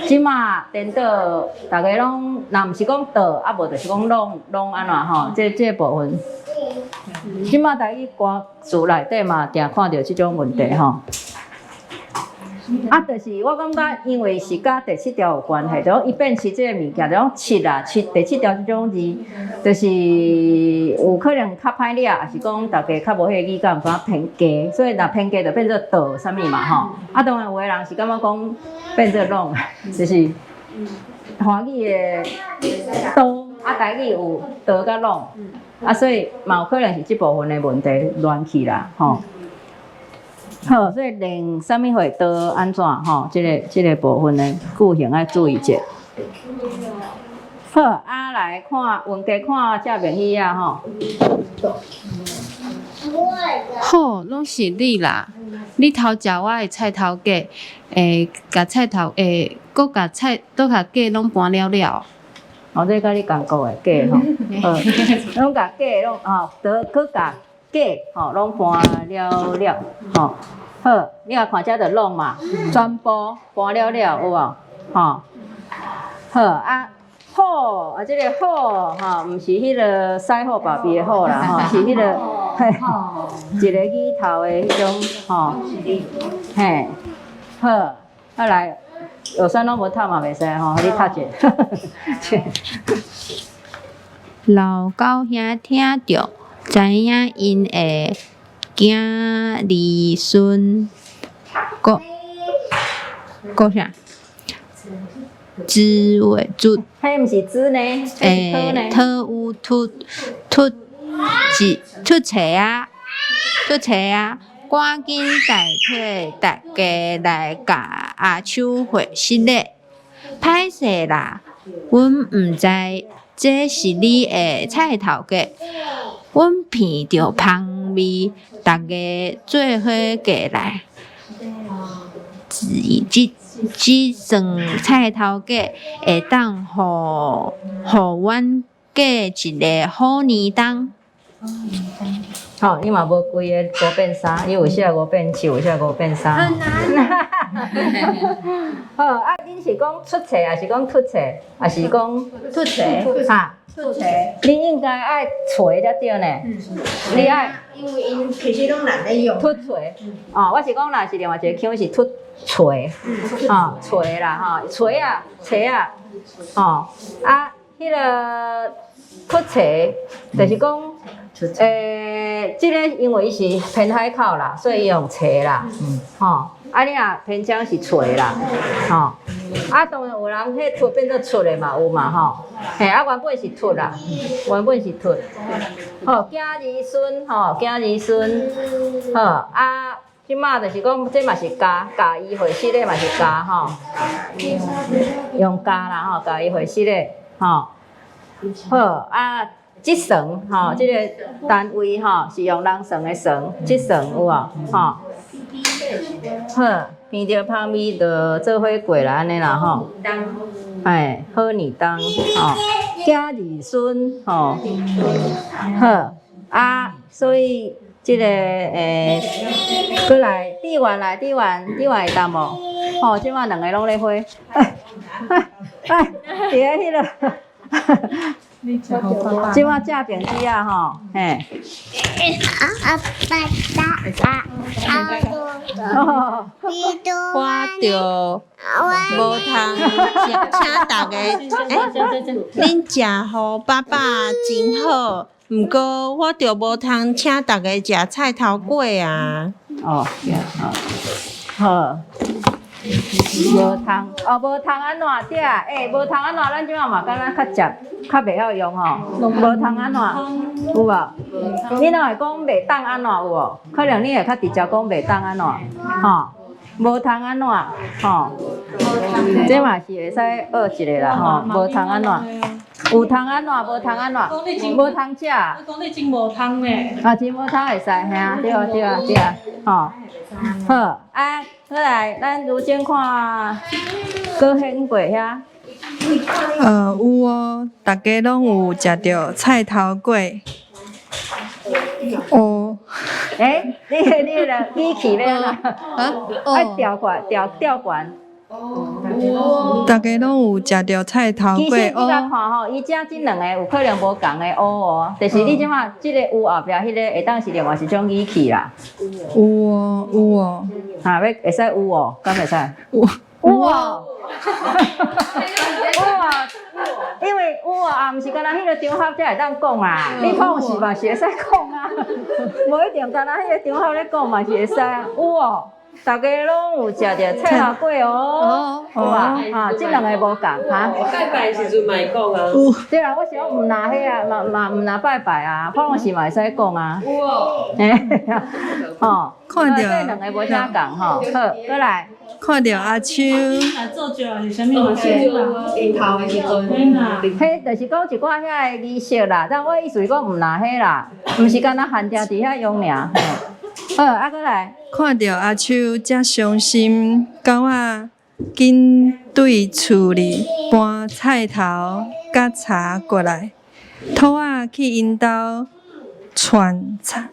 即马颠倒，大家拢，若毋是讲倒，无就是讲拢安怎这个部分，即马台语歌词内底嘛，定看到即种问题就是我感觉，因为是甲第7条有关系，就伊辨识这个物件，就讲七啦，第7条即种字，就是有可能较歹掠，也是讲大家较无迄个语感，敢偏加，所以若偏加就变做倒啥物嘛当然有的人是感觉讲变做弄，就是华语的倒，台语有倒甲弄，所以嘛有可能是即部分的问题乱去啦好，所以连啥物会倒安怎即个部分的句型要注意者。好，来看问题，看这名语好，拢是你啦。你偷食我的菜头粿，甲菜头搁甲倒甲粿拢搬了了。这甲你讲过的粿拢甲粿拢倒搁甲粿拢搬了好，你若看遮就弄嘛，全部搬了有无？好好这个好毋是迄个洗好爸比的好啦是迄个一个字头的迄种嘿好来，有酸拢无透嘛袂使你读者。老高兄听着，知影因会囝儿孙，搁啥？滋味煮，迄毋是籽呢，是呢。讨有出册啊！赶紧代替大家来甲阿秋回失礼，歹势啦！阮毋知这是你的菜头粿，阮闻着香味，大家做伙过来。即算菜头粿会当互阮过一个好年冬。好，你嘛无规个五变三，伊有写五变七，有写五变三。很难。好恁是讲出册，还是讲突册，还是讲出册出册，你应该爱揣才对呢。你爱，因为因其实拢难咧用。突揣，我是讲若是另外一个腔是突揣，揣啦揣啊，册啊，迄个突册就是讲。即个因为伊是偏海口啦，所以伊用册啦，你若偏江是揣啦，当然有人迄凸变做出的嘛，有嘛原本是凸啦，原本是凸，囝儿孙，即马就是讲，这嘛是加伊回失礼嘛是加用加啦加伊回失礼即算即个单位是用人算的算，即算有无好，闻着香味就做伙过来安尼啦好年冬囝儿孙所以即个过来地丸会当无？即马两个拢咧花，伫咧迄个。即马正平时我着无通请大家，恁食互爸爸真好，毋过我着无通请大家食菜头粿啊。好。无通安怎对无通安怎，咱即马嘛敢若较袂晓用无通安怎有无？你若会讲袂当安怎有无？可能你会较直接讲袂当安怎无通安怎这嘛是会使学一个啦无通安怎？有通安怎？无通安怎？无通食。我讲你真无通呢。真无通会使，对好，再来，咱如今看高兴过遐，有哦，大家拢有食着菜头粿。哦，你个机器要安怎？爱调管调管。大家拢有食着菜头其实粿你甲看哦。吼，伊遮即两个有可能无共的乌哦，但是你即马即个乌后壁迄个会当是另外一种仪器啦。有哦，有哦，会使有哦，敢会使？有有哦。有啊，因为有啊，也毋是干那迄个场合才会当讲啊。你碰是嘛是会使讲啊，无一定干那迄个场合咧讲嘛是会使啊。有哦。大家拢有食着菜头粿哦，有啊，即两个无共哈。拜拜时阵嘛会讲啊。对啊，我想毋拿迄啊，嘛毋拿拜拜啊，碰到时嘛会使讲啊。有哦。吼，看到这两个无啥共吼，好，过来。看到阿秋，来做酒是啥物嘛？是啦，樱桃的时阵，嘿啦，迄就是讲一寡遐个仪式啦，但我意思是讲毋拿迄啦，毋是干那限定伫遐用尔。好，过来。看到阿秋遮伤心，狗仔紧对厝里搬菜头甲茶过来，兔仔去因兜串签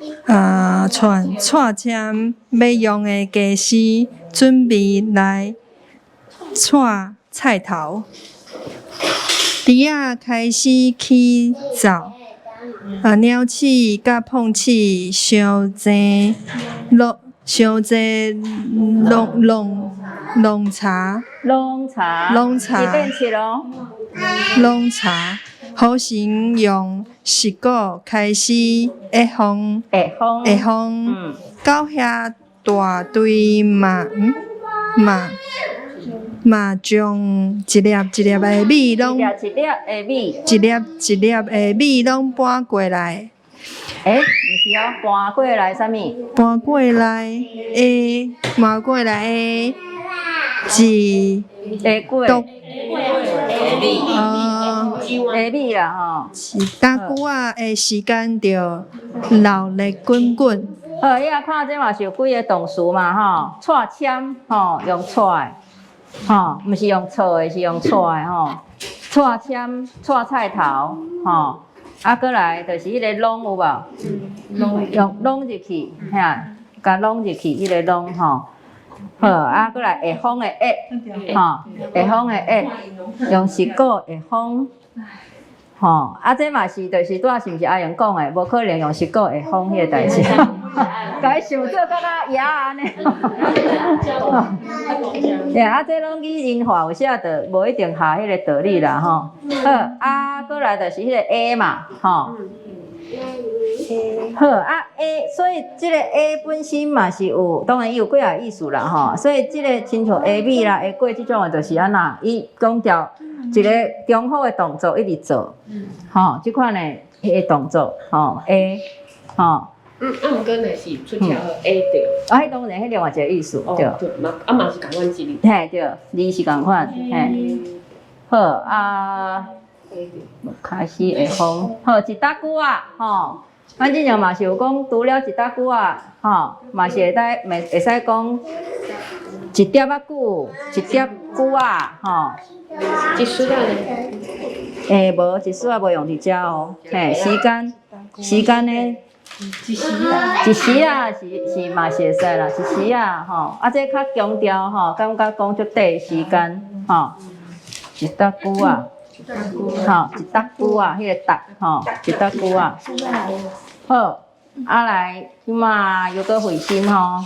要用的家私，准备来串菜头。猪仔开始起走。鸟鼠甲碰鼠伤济浓茶，一边切咯。浓茶，好心用石鼓开始会风，到遐大堆嘛将一粒的米拢搬过来。毋是哦，搬过来啥物？搬过来的一下米啦吼。一大久啊的时间就热力滚滚。好，你啊看这嘛是有几个动词嘛吼，串签吼用串的，吼，毋是用错的，是用串的吼。串签、串菜头吼，过来就是迄个拢有无？用拢入去，吓，甲拢入去，迄个拢吼。好，过来下风的下风的用石鼓下风。吼，这嘛是，就是拄是毋是阿勇讲的，无可能用石鼓下风迄个代志，甲伊想做甲那野安尼。这拢语音化有写着，无一定下迄个道理啦吼。好，过来就是迄个 A 嘛，吼。好A， 所以即个 A 本身嘛是有，当然伊有几啊意思啦吼。所以即个亲像 A B 啦、A 过即种的，就是安那，伊讲调一个重复的动作一直做，吼，即款的迄个动作，吼 A， 吼。毋过若是出条 A 对。迄当然迄另外一个意思对。嘛是共款字。嘿对，字是共款，嘿。好开始下风，好一搭久啊，吼。咱即样嘛是有讲，除了一搭久啊，吼，嘛是会使讲一碟仔久，一碟久啊，吼。一丝啊呢？无一丝啊，无用伫遮哦。嘿，时间呢？一时啊是嘛是会使啦，一时啊吼，这较强调吼，感觉讲足短时间吼，一搭久啊，吼，一搭久啊，迄个搭吼，一搭久啊。好，来，即马又搁回心吼，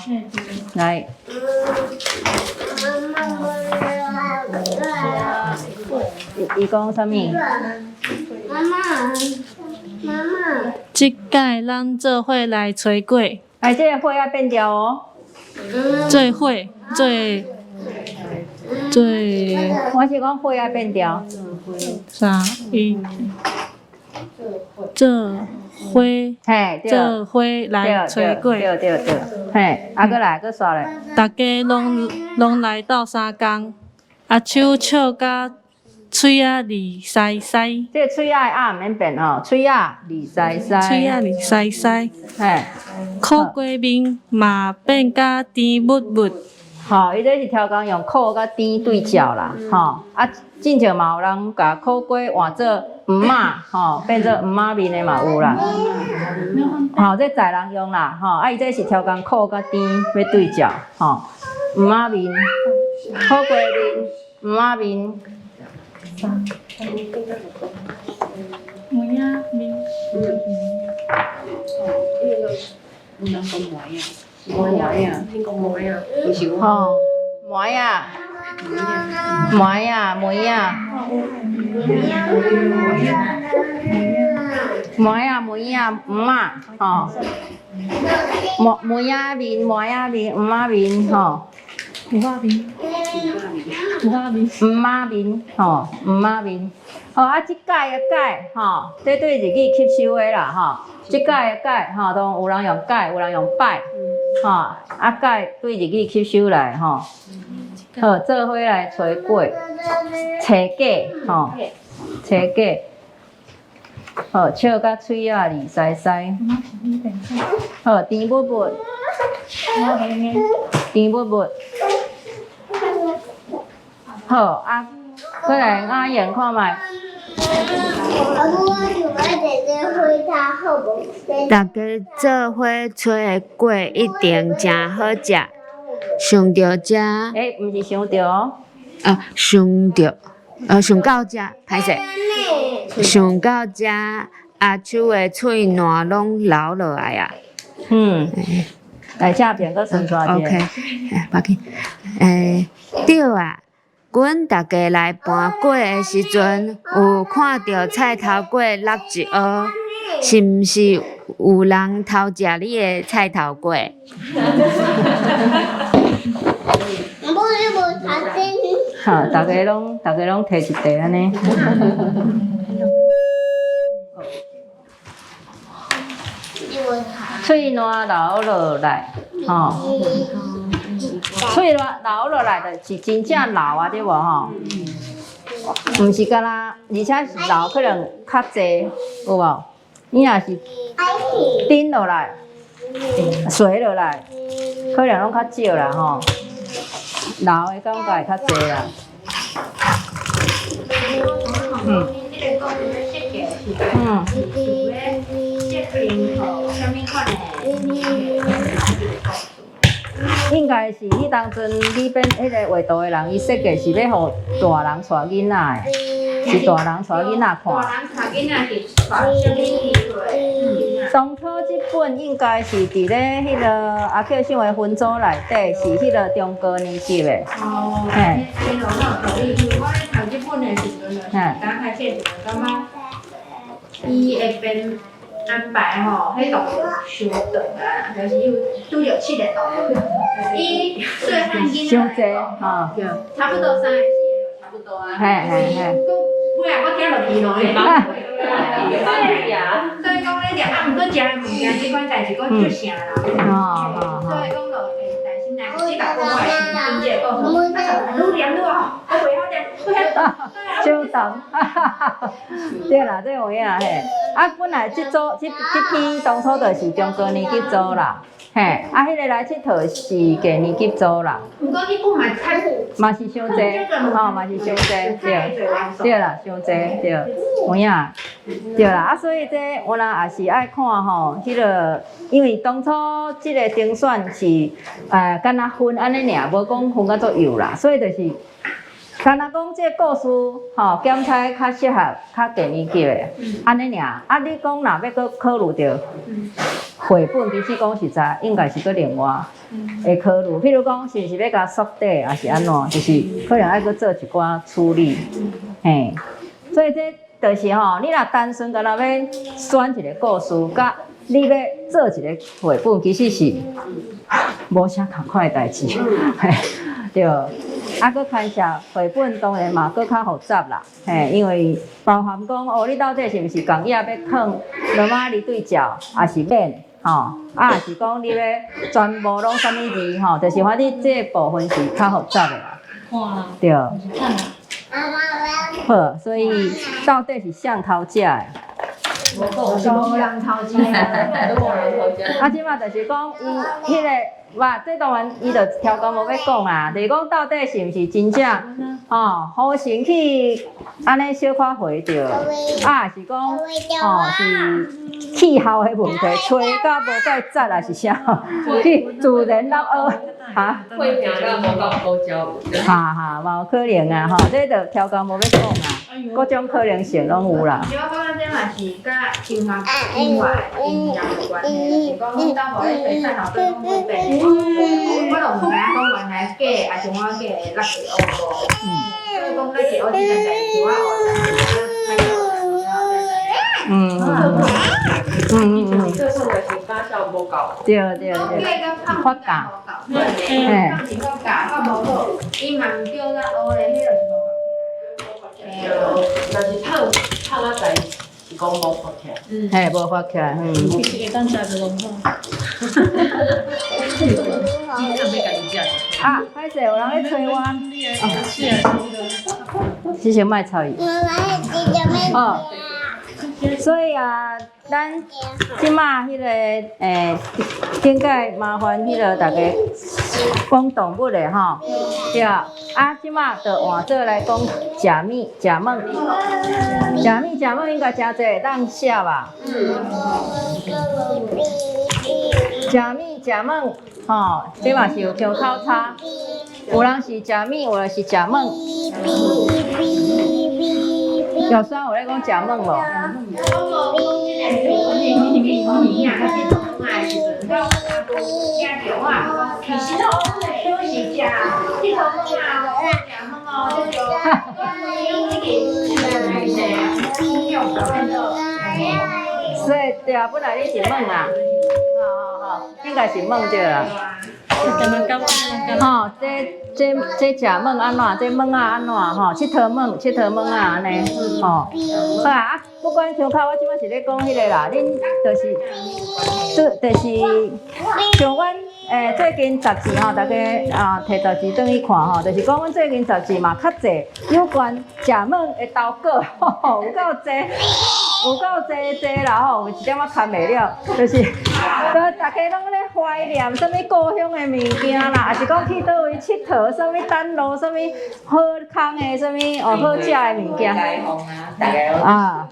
来。伊讲啥物？妈妈，即届咱做伙来吹粿。这个火要变调哦。做伙，做。我是讲火要变调。啥？做伙。嘿，做伙来吹粿。对，嘿，过来，搁刷咧。大家拢来斗相共，手笑甲嘴仔利西西。这嘴仔的毋免变吼，嘴仔利西西。嘴仔利西西。嘿。苦瓜面嘛变甲甜蜜蜜，吼，伊这是超工用苦甲甜对照啦，吼，啊，真正嘛有人甲苦粿换做黄妈，吼，变做黄妈面的嘛有啦，吼，这在人用啦，吼，啊，伊这是超工苦甲甜要对照，吼，黄妈面、苦粿面、黄妈面。梅啊面，有人讲梅啊，听讲梅啊，就是我。吼，梅啊，梅啊，梅啊，梅啊，梅啊，黄妈，吼，梅啊面，梅啊面，黄妈面，吼。五花面，五花面，黄妈面，吼，黄妈面，哦，啊，即改的改，吼，这对日语吸收的啦，吼，即改的改，吼，都有人用改，有人用拜，吼，啊改对日语吸收来，吼，好，做伙来找粿，找粿，吼，找粿，好，笑甲嘴啊利塞塞，好，甜蜜蜜，甜蜜蜜。好啊，过来阿燕看卖。大家做伙炊的粿一定真好食，想着食，毋是想着哦，想到食，歹势，想到食阿秋的喙烂拢流落来啊。来这边搁顺带者。OK， 别紧，对啊。阮大家来搬粿的时阵，有看到菜头粿落一盒，是毋是有人偷食你的菜头粿？哈，大家拢摕一袋安尼。喙烂流落来，吼。喙流落来就是真正流啊，对无吼？毋是干那，而且是流可能较济，有无？你若是顶落来、垂落来，可能拢较少啦吼。流的感觉会较济啦。应该是迄当阵里边迄个画图的人，伊设计是要互大人带囡仔的，是大人带囡仔看。大人带囡仔是带什么意思？当初即本应该是伫咧迄个阿克想的分组内底，是迄个中高年级的。哦，嘿。因为我咧读即本的时阵，刚开始就感觉伊会变安排吼，迄度伤长啊，就是因为拄着7个度，伊细汉囡仔伤济吼，差不多3个4个就差不多啊。嘿嘿嘿。尾仔我听落去咯，所以讲咧就啊，毋过食的物件即款代志，佫足啥啦。所以讲落会担心若是即个讲话是真正告诉，啊，愈念愈好，我袂好念，相同，对啦，这有影嘿。啊，本来即批当初就是中高年级组啦，嘿，啊，迄个来佚佗是低年级组啦。毋过迄本嘛太嘛是伤济，吼，嘛是伤济，对啦，伤济，对，有影，对啦，啊，所以这有人也是爱看吼，迄个，因为当初即个精选是，敢若分安尼尔，无讲分甲足幼啦，所以就是。敢若讲这故事吼，检查较适合较低年级的，安尼尔。啊，你讲若要搁考虑着绘本，其实讲实在应该是搁另外会考虑。譬如讲，是毋是要甲缩底，还是安怎？就是可能爱搁做一寡处理，嘿。所以这就是吼，你若单纯敢若要选一个故事，甲你要做一个绘本，其实是无啥同款的代志，嘿，对。啊，搁牵涉绘本当然嘛，搁较复杂啦，嘿，因为包含讲哦，你到底是毋是共叶要放罗马里对照，还是免吼？啊，是讲你要全部拢啥物字吼？就是反正这部分是较复杂的啦，对。好，所以到底是谁偷食的？无人偷食啊！啊，即马就是讲伊迄个这当然伊就超工无要讲啊，就是讲到底是毋是真正好身去安尼小可回着，啊是讲是气候的问题，吹到无再杂啊是啥？去自然落学哈？会平到无到高招。嘛有可能啊这就超工无要讲啊，各种可能性拢有啦。主要讲咱这嘛是甲生活以外营养有关系，是讲咱到无咧水产头对讲对病，我就毋知影讲原来鸡还是我鸡会落去乌无，所以讲咱是乌这件代志，我这是我是发酵无够。对，发酵，放情况假，我无好，伊嘛毋叫咱乌咧，迄就是透啊在是讲无发起来。无发起来，其实会当食就拢好。歹势有人咧催我，之前卖草鱼。所以啊，咱即马迄个顶届麻烦迄个大家讲动物的吼，对啊，即马就换做来讲食米食糜，应该真济当写吧。食米食糜，即嘛是有口差，有人是食米，有人是食糜。小酸，我咧讲食糜咯。所以对啊，本来你是糜啊，应该是糜对啦。这食糜安怎？这糜啊安怎佚佗糜啊安尼好啊！不管腔口，我即摆是咧讲迄个啦，恁就是像阮最近杂志大家摕杂志转去看就是讲阮最近杂志嘛较济有关食糜的投稿，有够济啦有一点仔看袂了，就是大家拢咧怀念什么故乡的物件啦，也是讲去倒位佚佗，什么丹路，什么好康的，什么好食的物件。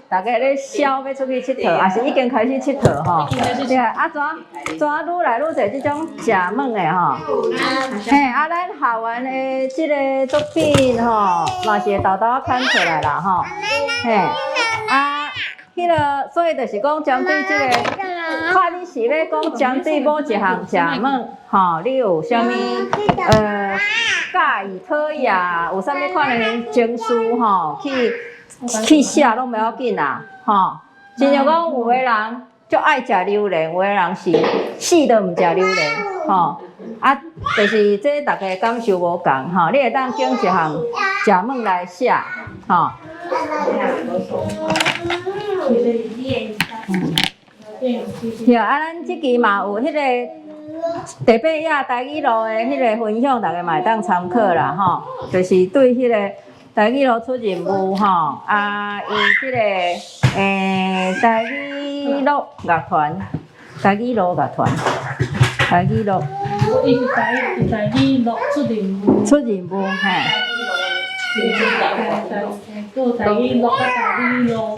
大家咧消要出去佚佗，也是已经开始佚佗对啊，怎愈来愈侪这种食糜的咱校园的这个作品嘛是会豆豆看出来啦迄个，所以就是讲针对这个，看你是要讲针对某一项食糜，你有啥物介意讨厌，有啥物款的情绪去写拢袂要紧啦，亲像讲有的人就爱食榴莲，有的人是死都毋食榴莲，就是这大家感受无共，你会当拣一项食糜来写，对啊，咱即期嘛有迄个第八页台语路的迄个分享，大家嘛会当参考啦，就是对迄个台语路出任务，伊即个台语路乐团，台语路，伊是台语路出任务，有台语路甲台语路。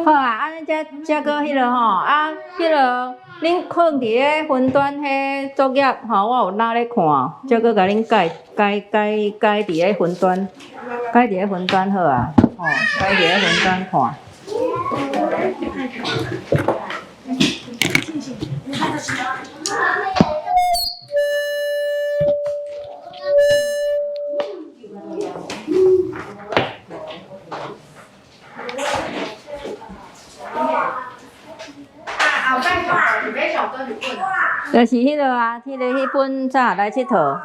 好啊，安尼才搁迄个迄个恁放伫咧云端迄作业我有拿咧看，才搁甲恁改伫咧云端，好啊，改伫咧云端看。就是迄个迄本册来佚佗。